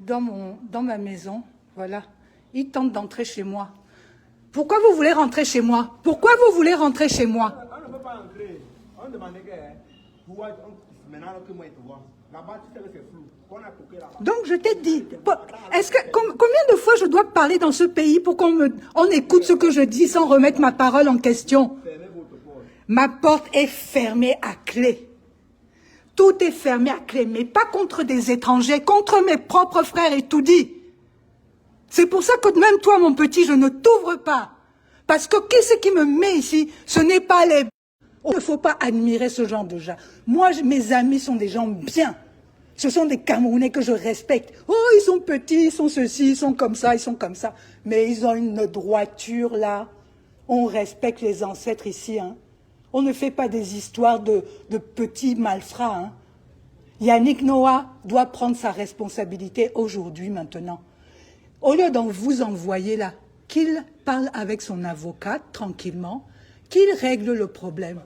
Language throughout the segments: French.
dans ma maison. Voilà. Il tente d'entrer chez moi. Pourquoi vous voulez rentrer chez moi? Pourquoi vous voulez rentrer chez moi? On ne peut pas entrer. On demandait que maintenant que moi et toi, là-bas, tu sais que c'est flou. On a toqué là-bas. Donc je t'ai dit, combien de fois je dois parler dans ce pays pour on écoute ce que je dis sans remettre ma parole en question? Fermez votre porte. Ma porte est fermée à clé. Tout est fermé à clé, mais pas contre des étrangers, contre mes propres frères et tout dit. C'est pour ça que même toi, mon petit, je ne t'ouvre pas. Parce que qui c'est qui me met ici? Ce n'est pas les... Il ne faut pas admirer ce genre de gens. Moi, mes amis sont des gens bien. Ce sont des Camerounais que je respecte. Oh, ils sont petits, ils sont ceci, ils sont comme ça, ils sont comme ça. Mais ils ont une droiture là. On respecte les ancêtres ici, hein. On ne fait pas des histoires de petits malfrats, hein. Yannick Noah doit prendre sa responsabilité aujourd'hui, maintenant. Au lieu d'en vous envoyer là, qu'il parle avec son avocat tranquillement, qu'il règle le problème.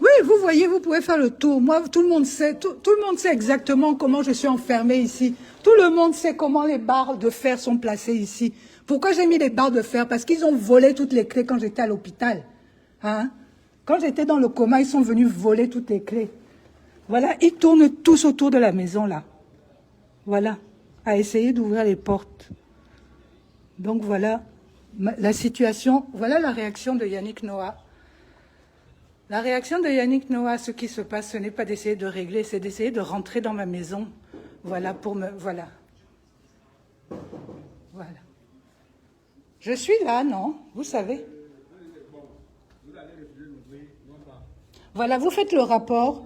Oui, vous voyez, vous pouvez faire le tour. Moi, tout le monde sait exactement comment je suis enfermée ici. Tout le monde sait comment les barres de fer sont placées ici. Pourquoi j'ai mis les barres de fer? Parce qu'ils ont volé toutes les clés quand j'étais à l'hôpital. Hein? Quand j'étais dans le coma, ils sont venus voler toutes les clés. Voilà, ils tournent tous autour de la maison, là. Voilà, à essayer d'ouvrir les portes. Donc voilà la situation, voilà la réaction de Yannick Noah. La réaction de Yannick Noah, ce qui se passe, ce n'est pas d'essayer de régler, c'est d'essayer de rentrer dans ma maison. Voilà, voilà. Voilà. Je suis là, non? Vous savez. Voilà, vous faites le rapport.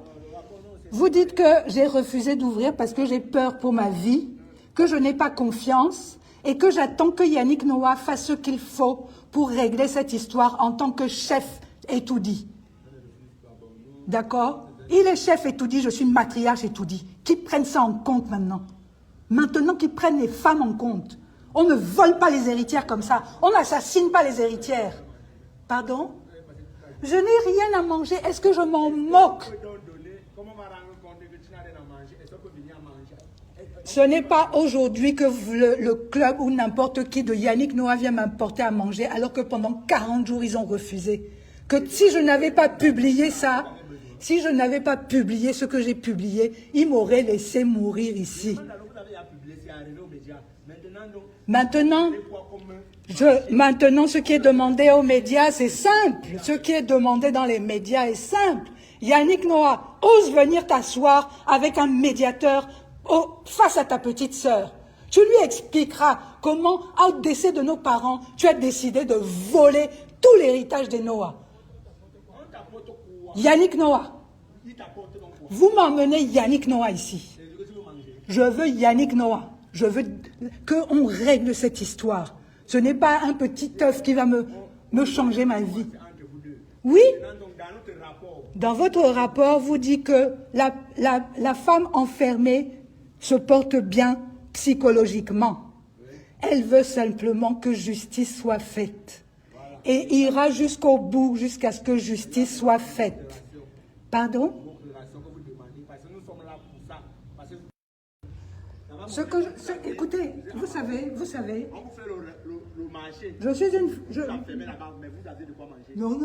Vous dites que j'ai refusé d'ouvrir parce que j'ai peur pour ma vie, que je n'ai pas confiance et que j'attends que Yannick Noah fasse ce qu'il faut pour régler cette histoire en tant que chef et tout dit. D'accord? Il est chef et tout dit, je suis matriarche et tout dit. Qu'ils prennent ça en compte maintenant. Maintenant qu'ils prennent les femmes en compte. On ne vole pas les héritières comme ça. On n'assassine pas les héritières. Pardon? Je n'ai rien à manger. Est-ce que je m'en moque? Ce n'est pas aujourd'hui que le club ou n'importe qui de Yannick Noah vient m'apporter à manger alors que pendant 40 jours ils ont refusé. Que si je n'avais pas publié ça, si je n'avais pas publié ce que j'ai publié, ils m'auraient laissé mourir ici. Maintenant, ce qui est demandé aux médias, c'est simple. Ce qui est demandé dans les médias est simple. Yannick Noah, ose venir t'asseoir avec un médiateur face à ta petite sœur. Tu lui expliqueras comment, au décès de nos parents, tu as décidé de voler tout l'héritage des Noah. Yannick Noah, vous m'emmenez Yannick Noah ici. Je veux Yannick Noah. Je veux qu'on règle cette histoire. Ce n'est pas un petit œuf qui va me changer ma vie. Oui, dans votre rapport, vous dites que la femme enfermée se porte bien psychologiquement. Elle veut simplement que justice soit faite. Et ira jusqu'au bout, jusqu'à ce que justice soit faite. Pardon? Écoutez, vous savez, je suis une... Non,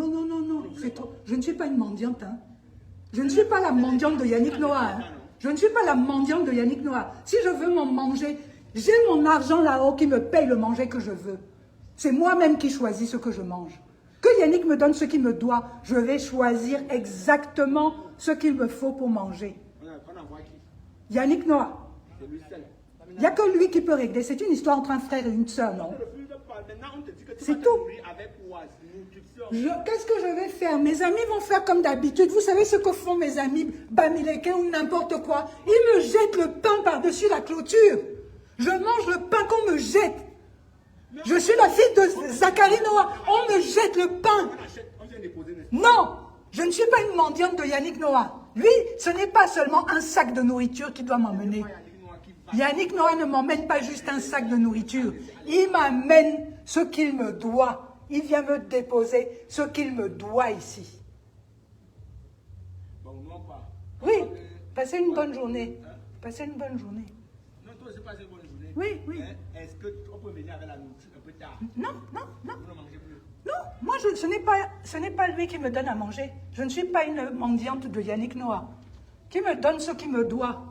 je ne suis pas une mendiante. Hein. Je ne suis pas la mendiante de Yannick Noah. Hein. Je ne suis pas la mendiante de Yannick Noah. Si je veux m'en manger, j'ai mon argent là-haut qui me paye le manger que je veux. C'est moi-même qui choisis ce que je mange. Que Yannick me donne ce qu'il me doit, je vais choisir exactement ce qu'il me faut pour manger. Yannick Noah. Il n'y a que lui qui peut régler. C'est une histoire entre un frère et une sœur, non? C'est tout. Qu'est-ce que je vais faire? Mes amis vont faire comme d'habitude. Vous savez ce que font mes amis bamilekins ou n'importe quoi? Ils me jettent le pain par-dessus la clôture. Je mange le pain qu'on me jette. Je suis la fille de Zacharie Noah. On me jette le pain. Non, je ne suis pas une mendiante de Yannick Noah. Lui, ce n'est pas seulement un sac de nourriture qui doit m'emmener. Yannick Noah ne m'emmène pas juste un sac de nourriture. Il m'amène ce qu'il me doit. Il vient me déposer ce qu'il me doit ici. Oui, Passez une bonne journée. Passez une bonne journée. Non, toi aussi, passez une bonne journée. Oui, oui. Est-ce qu'on peut venir avec la nourriture un peu tard? Non, non, non. Vous ne mangez plus. Non, moi, ce n'est pas lui qui me donne à manger. Je ne suis pas une mendiante de Yannick Noah. Qui me donne ce qu'il me doit.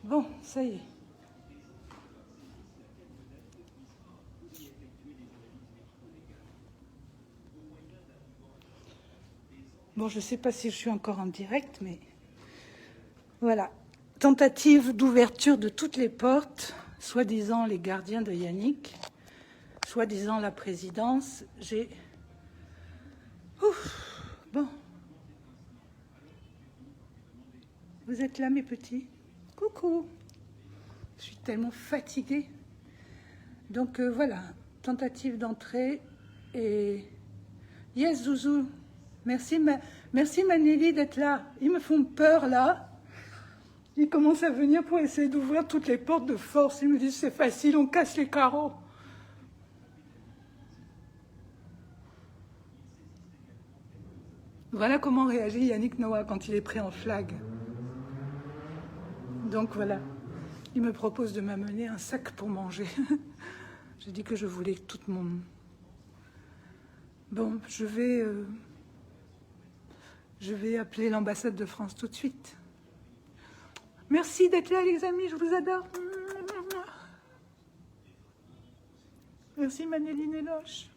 Bon, ça y est. Bon, je ne sais pas si je suis encore en direct, mais voilà. Tentative d'ouverture de toutes les portes, soi-disant les gardiens de Yannick, soi-disant la présidence. Ouf, bon. Vous êtes là, mes petits? Coucou. Je suis tellement fatiguée. Donc voilà, tentative d'entrée et... Yes, Zouzou. Merci Manili d'être là. Ils me font peur, là. Ils commencent à venir pour essayer d'ouvrir toutes les portes de force. Ils me disent, c'est facile, on casse les carreaux. Voilà comment réagit Yannick Noah quand il est pris en flag. Donc voilà, il me propose de m'amener un sac pour manger. J'ai dit que je voulais tout mon... Bon, je vais appeler l'ambassade de France tout de suite. Merci d'être là, les amis, je vous adore. Merci Manéline Eloche.